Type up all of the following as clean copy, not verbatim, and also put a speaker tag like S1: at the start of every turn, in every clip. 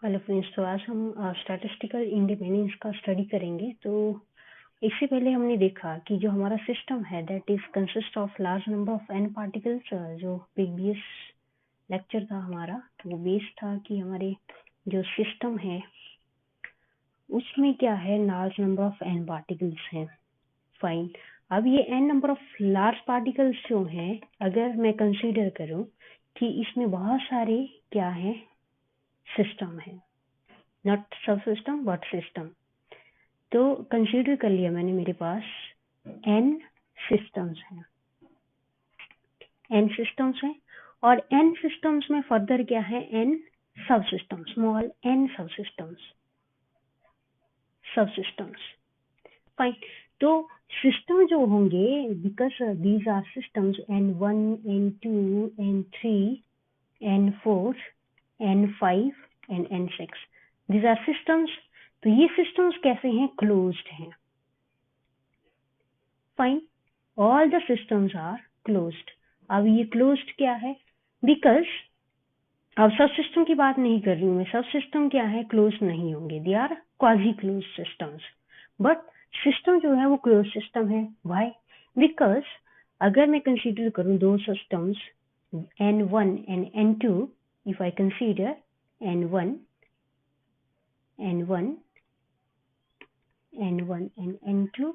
S1: Hello friends, तो आज हम स्टैटिस्टिकल इंडिपेंडेंस का स्टडी करेंगे। तो इससे पहले हमने देखा कि जो हमारा सिस्टम है that is consist of large number of N particles. जो प्रीवियस लेक्चर था हमारा, तो वो बेस था कि हमारे जो सिस्टम है उसमें क्या है, large number of N particles हैं। फाइन। अब ये N number of large particles जो हैं, अगर मैं कंसीडर करूं कि इसमें बहुत सारे क्या है, सिस्टम है, नॉट सब सिस्टम बट सिस्टम। तो कंसीडर कर लिया मैंने, मेरे पास n सिस्टम्स हैं, n सिस्टम्स हैं, और n सिस्टम्स में फर्दर क्या है, n sub system, small n sub systems. Fine. तो सिस्टम जो होंगे, because these are systems n1 n2 n3 n4 n5 and n6, these are systems. तो ये सिस्टम्स कैसे हैं, क्लोज्ड हैं। Fine, all the systems are closed. अब ये क्लोज्ड क्या है, बिकॉज अब सब सिस्टम की बात नहीं कर रही हूँ मैं, सब सिस्टम क्या है, क्लोज नहीं होंगे, they are quasi close systems. But system जो है वो क्लोज सिस्टम है। व्हाई? बिकॉज अगर मैं कंसीडर करूँ दो systems n1 and n2, if I consider n1 n1 n1 and n2,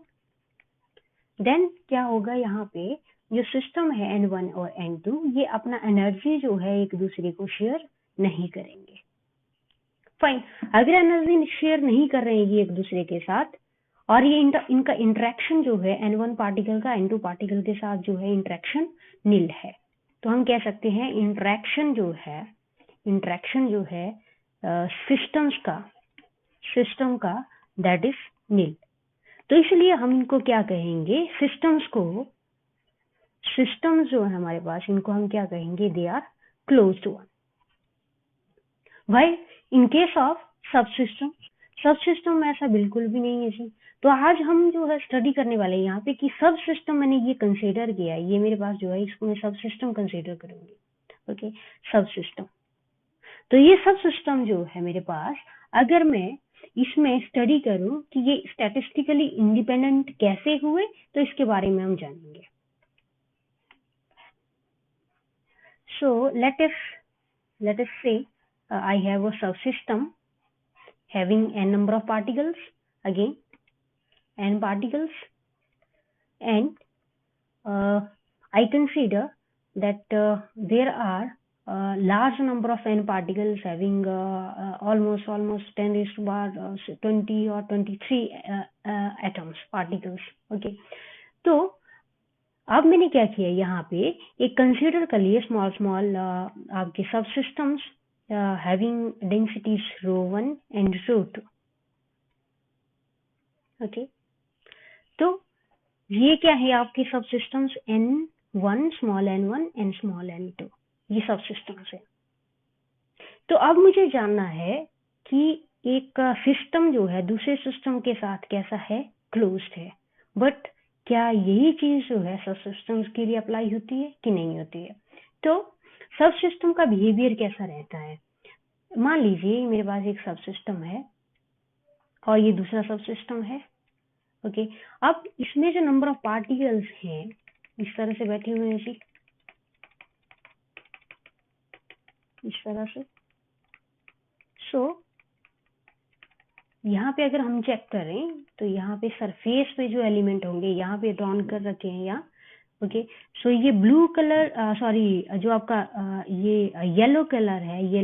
S1: then क्या होगा, यहाँ पे जो सिस्टम है n1 और n2, ये अपना एनर्जी जो है एक दूसरे को शेयर नहीं करेंगे। फाइन। अगर एनर्जी शेयर नहीं कर रहे हैं ये एक दूसरे के साथ, और ये इनका इंटरेक्शन जो है n1 पार्टिकल का n2 पार्टिकल के साथ जो है इंटरेक्शन नील है, तो हम कह सकते हैं इंटरेक्शन जो है सिस्टम का दैट इज नील। तो इसलिए हम इनको क्या कहेंगे, सिस्टम्स जो है हमारे पास, इनको हम क्या कहेंगे, दे आर क्लोज्ड वन। भाई in case of sub system में ऐसा बिल्कुल भी नहीं है जी। तो आज हम जो है स्टडी करने वाले हैं यहाँ पे कि सब सिस्टम मैंने ये कंसीडर किया, ये मेरे पास जो है इसको मैं सब सिस्टम कंसीडर करूंगी। ओके, सब सिस्टम। तो ये सब सिस्टम जो है मेरे पास, अगर मैं इसमें स्टडी करूं कि ये स्टैटिस्टिकली इंडिपेंडेंट कैसे हुए, तो इसके बारे में हम जानेंगे। So let us say I have a subsystem having n number of particles, again n particles, and I consider that there are large number of n particles having almost 10 raised to power 20 or 23 atoms, particles. Okay, तो अब मैंने क्या किया, यहाँ पे एक consider कर लिए स्मॉल आपके सब systems having densities ρ1 and ρ2। Okay, तो ये क्या है, आपके सब systems n1 small n1 and small n2, ये सब सिस्टम्स है। तो अब मुझे जानना है कि एक सिस्टम जो है दूसरे सिस्टम के साथ कैसा है, क्लोज्ड है। बट क्या यही चीज जो है सब सिस्टम्स के लिए अप्लाई होती है कि नहीं होती है? तो सब सिस्टम का बिहेवियर कैसा रहता है, मान लीजिए मेरे पास एक सब सिस्टम है और ये दूसरा सब सिस्टम है। ओके, अब इसमें जो नंबर ऑफ पार्टिकल्स हैं इस तरह से बैठे हुए हैं जी, इस तरह से। सो यहाँ पे अगर हम चेक करें तो यहाँ पे सरफेस पे जो एलिमेंट होंगे यहाँ पे ड्रॉन कर रखे हैं यहाँ। ओके, सो ये ब्लू कलर, सॉरी जो आपका ये येलो कलर है, ये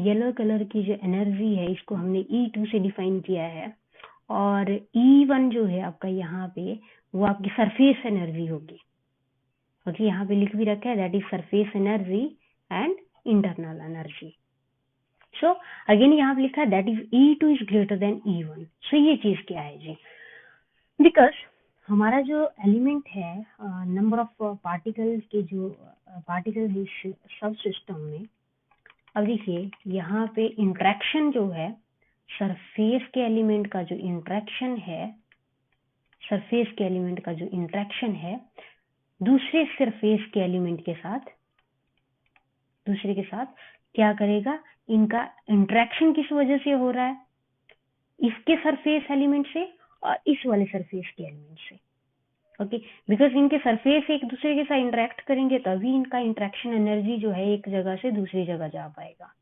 S1: येलो कलर की जो एनर्जी है इसको हमने E2 से डिफाइन किया है, और E1 जो है आपका यहाँ पे वो आपकी सरफेस एनर्जी होगी। ओके, यहाँ पे लिख भी रखा है that is surface energy and internal energy. So again यहाँ पे लिखा है that is E2 is greater than E1। सो ये चीज क्या है जी, बिकॉज हमारा जो एलिमेंट है, नंबर ऑफ पार्टिकल के जो पार्टिकल है सब सिस्टम में, अब देखिए यहाँ पे इंट्रैक्शन जो है, सरफेस के एलिमेंट का जो इंट्रैक्शन है दूसरे सरफेस के एलिमेंट के साथ, दूसरे के साथ क्या करेगा, इनका इंटरेक्शन किस वजह से हो रहा है, इसके सरफेस एलिमेंट से और इस वाले सरफेस के एलिमेंट से। ओके, बिकॉज इनके सरफेस एक दूसरे के साथ इंटरेक्ट करेंगे तभी इनका इंटरेक्शन एनर्जी जो है एक जगह से दूसरी जगह जा पाएगा।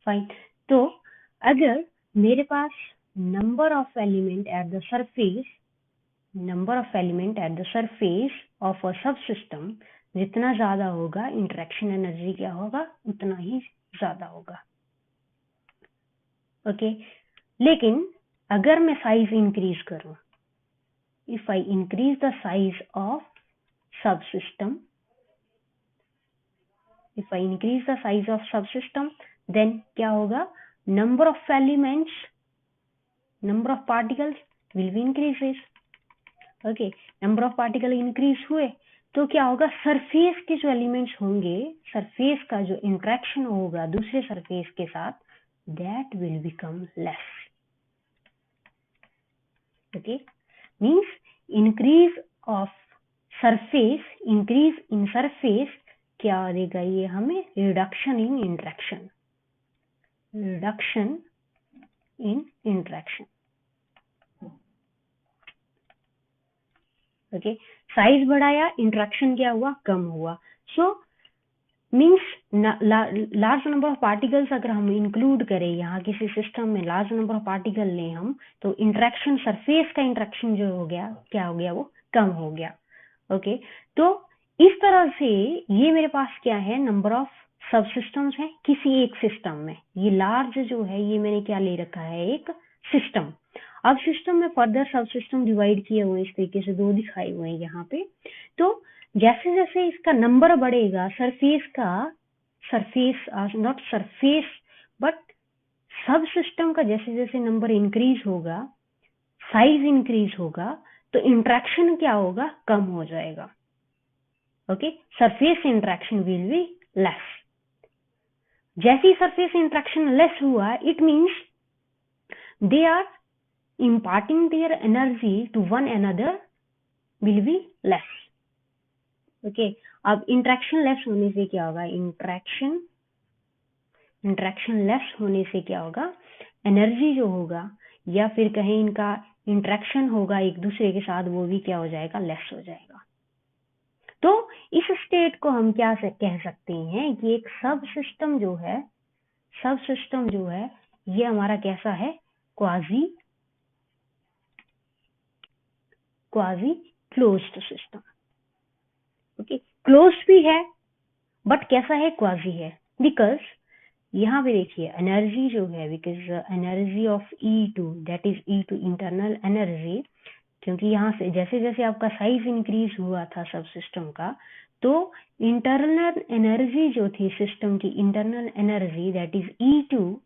S1: फाइन, तो अगर मेरे पास number of element at the surface, number of element at the surface of a sub system जितना ज्यादा होगा, इंटरेक्शन एनर्जी क्या होगा, उतना ही ज्यादा होगा। ओके, लेकिन अगर मैं साइज इंक्रीज करूं, if I increase the size of subsystem, if I increase the size of subsystem, then क्या होगा, number of elements, number of particles will be increases। okay, number of particle increase हुए तो क्या होगा, surface के जो elements होंगे, surface का जो इंट्रैक्शन होगा दूसरे सरफेस के साथ, that will become less। okay, means increase of surface, increase in surface क्या देगा ये हमें, reduction in interaction, reduction in interaction. Okay, size बढ़ाया, इंट्रैक्शन क्या हुआ, कम हुआ। So means large number of particles अगर हम इंक्लूड करें यहाँ किसी सिस्टम में, लार्ज नंबर ऑफ पार्टिकल लें हम, तो इंट्रैक्शन, सरफेस का इंट्रैक्शन जो हो गया, क्या हो गया, वो कम हो गया। ओके, तो इस तरह से ये मेरे पास क्या है, नंबर ऑफ सब सिस्टम्स है किसी एक सिस्टम में। ये लार्ज जो है ये मैंने क्या ले रखा है, एक सिस्टम। अब सिस्टम में फर्दर सब सिस्टम डिवाइड किए हुए इस तरीके से, दो दिखाए हुए हैं यहाँ पे। तो जैसे जैसे इसका नंबर बढ़ेगा, सरफेस का, surface not surface but sub system का जैसे जैसे नंबर इंक्रीज होगा, साइज इंक्रीज होगा, तो इंट्रैक्शन क्या होगा, कम हो जाएगा। Okay, surface interaction will be less. जैसे ही सरफेस इंट्रैक्शन लेस हुआ, it means they are imparting their energy to one another will be less। Okay, अब इंट्रैक्शन लेस होने से क्या होगा, इंट्रैक्शन लेस होने से क्या होगा, एनर्जी जो होगा या फिर कहें इनका इंट्रैक्शन होगा एक दूसरे के साथ, वो भी क्या हो जाएगा, लेस हो जाएगा। तो इस स्टेट को हम क्या कह सकते हैं कि एक सब सिस्टम जो है, सब सिस्टम जो है ये हमारा कैसा है, quasi closed system. Okay, closed भी है बट कैसा है, क्वाजी है। बिकॉज यहाँ पे देखिए एनर्जी जो है, because energy of E2 that is E2 internal energy, क्योंकि यहाँ से जैसे जैसे आपका साइज इंक्रीज हुआ था सब सिस्टम का, तो इंटरनल एनर्जी जो थी सिस्टम की, internal energy that is E2,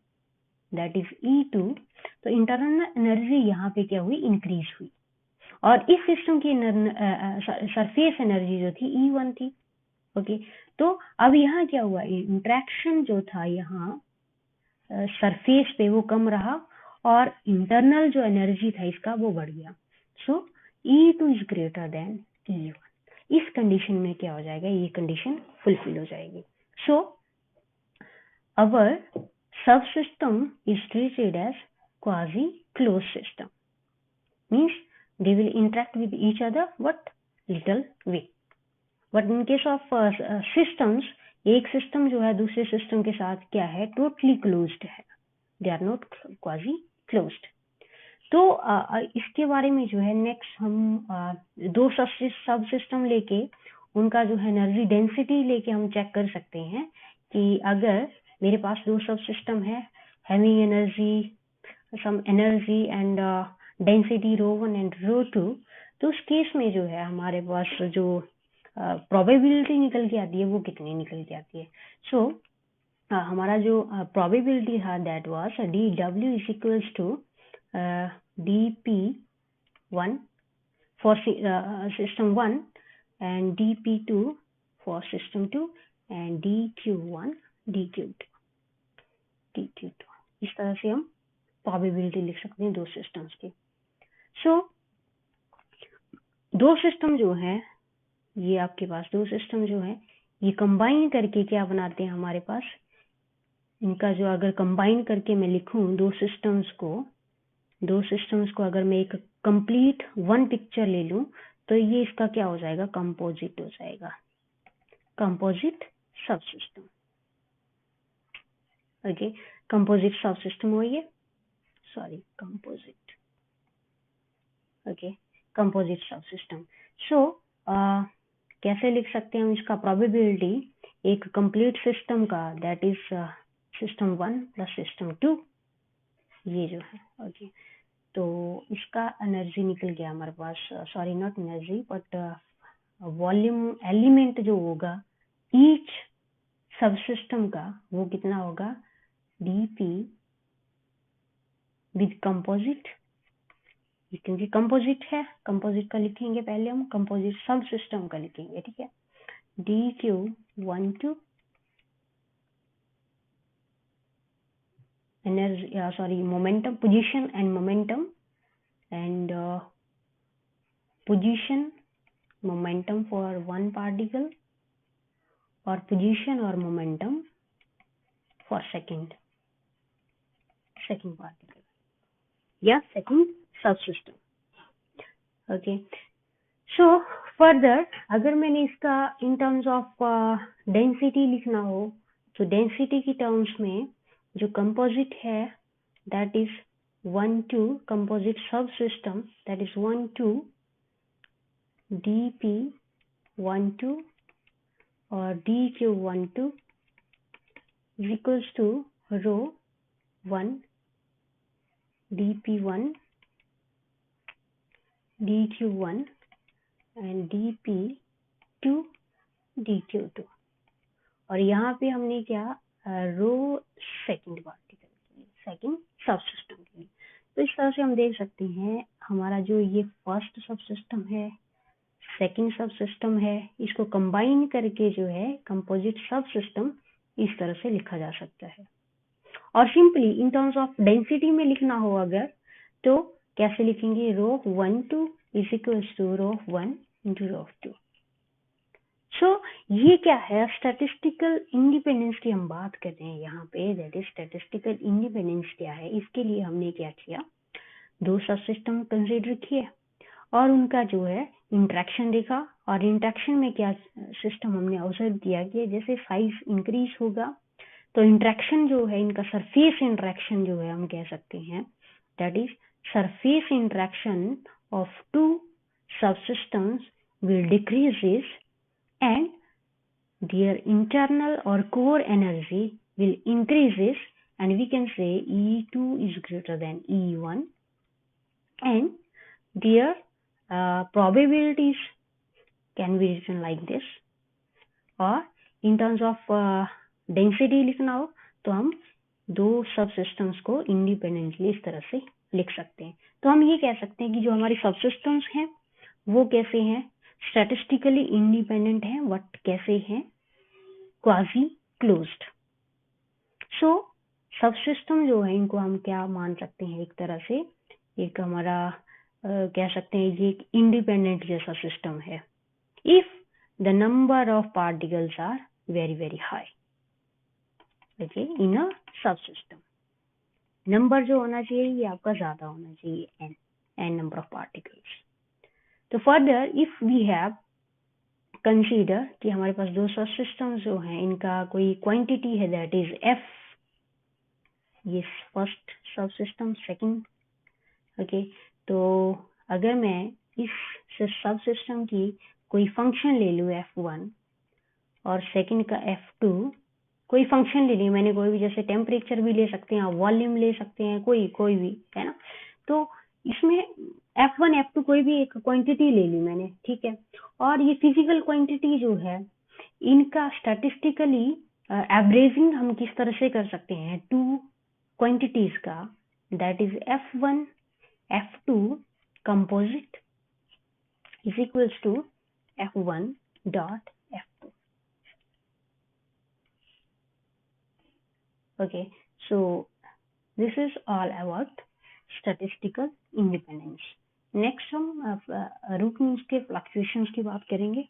S1: तो इंटरनल एनर्जी यहाँ पे क्या हुई, इंक्रीज हुई। और इस सिस्टम की सरफेस एनर्जी जो थी E1 थी। ओके, तो अब यहाँ क्या हुआ, इंट्रैक्शन जो था यहाँ सरफेस पे वो कम रहा और इंटरनल जो एनर्जी था इसका वो बढ़ गया। सो E2 is greater than E1। इस कंडीशन में क्या हो जाएगा, ये कंडीशन फुलफिल हो जाएगी। So our sub system is treated as quasi close system, means they will interact with each other but little way, but in case of systems, एक system जो है दूसरे सिस्टम के साथ क्या है, टोटली क्लोज्ड है, they are not quasi closed. तो इसके बारे में जो है नेक्स्ट हम दो सब सिस्टम लेके उनका जो है एनर्जी डेंसिटी लेके हम चेक कर सकते हैं कि अगर मेरे पास दो सब सिस्टम है having energy, some energy and density ρ1 and ρ2, तो उस केस में जो है हमारे पास जो प्रोबेबिलिटी निकल के आती है वो कितनी निकल के आती है। सो हमारा जो प्रोबेबिलिटी था that was dW is equals to dP1 for system 1 and dP2 for system 2 and dQ1 dQ2। इस तरह से हम प्रोबेबिलिटी लिख सकते हैं दो सिस्टम्स की। सो दो सिस्टम जो है, ये आपके पास दो सिस्टम जो है, ये कंबाइन करके क्या बनाते हैं हमारे पास, इनका जो अगर कंबाइन करके मैं लिखूं दो सिस्टम्स को अगर मैं एक कंप्लीट वन पिक्चर ले लूं तो ये इसका क्या हो जाएगा, कंपोजिट हो जाएगा, कंपोजिट सब सिस्टम। ओके, कंपोजिट सब सिस्टम हो ये, सॉरी कंपोजिट, ओके कंपोजिट सब सिस्टम। सो कैसे लिख सकते हैं हम इसका प्रोबेबिलिटी, एक कंप्लीट सिस्टम का that is system 1 plus system 2, ये जो है ओके। तो इसका एनर्जी निकल गया हमारे पास, sorry not energy but volume element जो होगा ईच सब सिस्टम का वो कितना होगा, dp विद कंपोजिट, क्योंकि कंपोजिट है, कंपोजिट का लिखेंगे पहले हम, कंपोजिट सब सिस्टम का लिखेंगे, ठीक है, dq12 energy sorry momentum, position and momentum and position momentum for one particle or position or momentum for second particle या second subsystem। okay, so further अगर मैंने इसका in terms of density लिखना हो तो density की terms में जो composite है that is 1 2 composite subsystem that is 1 2 dp12 और dq12 is equals to rho 1 dp1 dq1 and dp2 dq2। और यहाँ पे हमने क्या रो सेकंड पार्टिकल, सेकंड सब सिस्टम के लिए। तो इस तरह से हम देख सकते हैं हमारा जो ये फर्स्ट सब सिस्टम है, सेकंड सब सिस्टम है, इसको कंबाइन करके जो है कंपोजिट सब सिस्टम इस तरह से लिखा जा सकता है। और simply in terms of density में लिखना हो अगर तो कैसे लिखेंगे, rho 1 2 is equals to rho 1 into rho 2। So ये क्या है, स्टैटिस्टिकल इंडिपेंडेंस की हम बात कर रहे हैं यहाँ पे, दैट इज स्टैटिस्टिकल इंडिपेंडेंस क्या है, इसके लिए हमने क्या किया, दो सब सिस्टम कंसिडर किए और उनका जो है इंटरेक्शन देखा। और इंटरेक्शन में क्या सिस्टम हमने ऑब्जर्व किया कि जैसे साइज इंक्रीज होगा तो इंटरेक्शन जो है इनका सरफेस इंटरेक्शन जो है हम कह सकते हैं that is surface interaction of two subsystems will decreases and their internal or core energy will increases and we can say E2 is greater than E1 and their probabilities can be written like this। or in terms of density लिखना हो तो हम दो सब systems को independently इस तरह से लिख सकते हैं। तो हम ये कह सकते हैं कि जो हमारी सब सिस्टम्स हैं वो कैसे हैं, स्टैटिस्टिकली इंडिपेंडेंट है, बट कैसे हैं, क्वाजी क्लोज्ड। सो सब सिस्टम जो है इनको हम क्या मान सकते हैं, एक तरह से एक हमारा कह सकते हैं ये एक इंडिपेंडेंट जैसा सिस्टम है if the number of particles are very very high, okay, in a sub system. Number जो होना चाहिए ये आपका ज्यादा होना चाहिए, एन नंबर ऑफ पार्टिकल्स। तो further if we have consider कि हमारे पास दो सब सिस्टम्स जो हैं इनका कोई क्वांटिटी है दैट इज एफ, ये फर्स्ट सब सिस्टम, सेकंड, ओके। तो अगर मैं इस सब सिस्टम की कोई फंक्शन ले लूँ f1 और सेकंड का f2, कोई फंक्शन ले ली मैंने, कोई भी, जैसे टेम्परेचर भी ले सकते हैं, वॉल्यूम ले सकते हैं, कोई भी है ना। तो इसमें f1 f2 कोई भी एक क्वांटिटी ले ली मैंने, ठीक है। और ये फिजिकल क्वांटिटी जो है इनका स्टैटिस्टिकली एवरेजिंग हम किस तरह से कर सकते हैं टू क्वांटिटीज का, that is f1 f2 composite is equals to f1 dot f2। okay, so this is all about statistical independence। Next हम रूट मीन्स के फ्लक्चुएशंस की बात करेंगे।